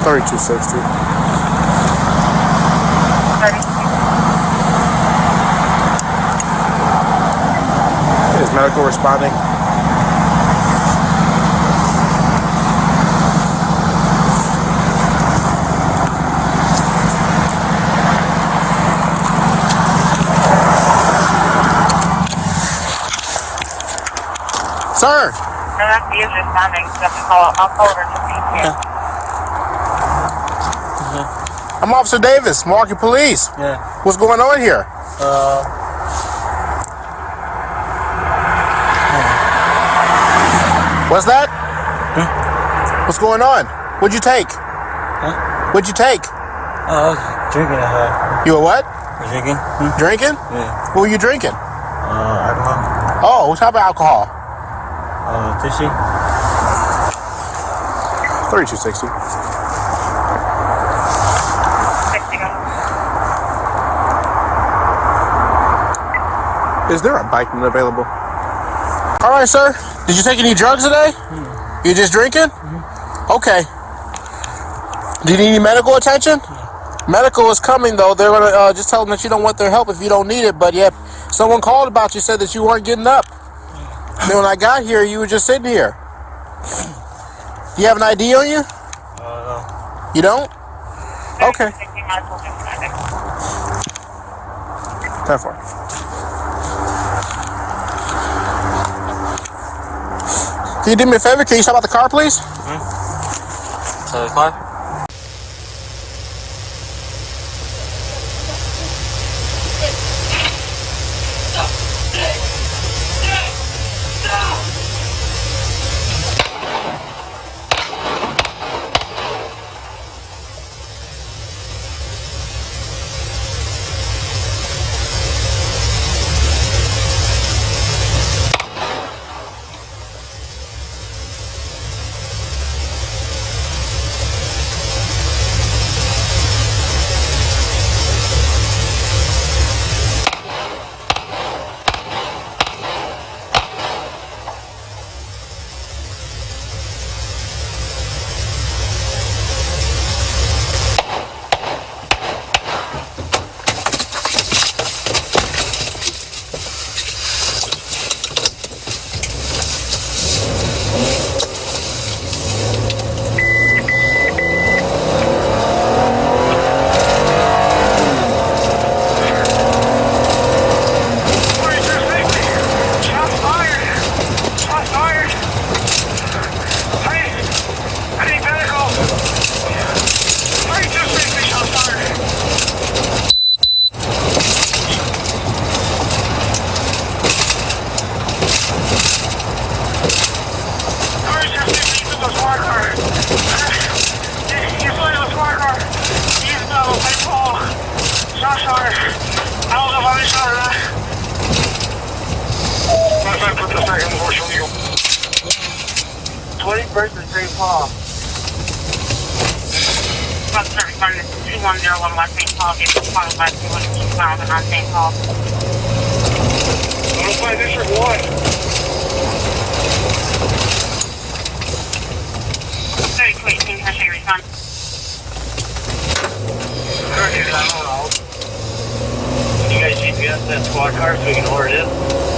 3260. Is medical responding? Sir! He is responding. I'll call over to see you. I'm Officer Davis, Milwaukee Police. Yeah. What's going on here? What's that? Huh? What's going on? What'd you take? Huh? What'd you take? I was drinking. You were what? Drinking? Drinking? Yeah. What were you drinking? Alcohol. Oh, what type of alcohol? Tishy. 3260. Is there a bikeman available? All right, sir. Did you take any drugs today? You just drinking? Okay. Do you need any medical attention? Medical is coming, though. They're going to just tell them that you don't want their help if you don't need it. But, yeah, someone called about you, said that you weren't getting up. Then when I got here, you were just sitting here. Do you have an ID on you? No. You don't? Okay. 10-4. Can you do me a favor? Can you stop out the car, please? So the car? You guys GPS that squad car so we can order it in?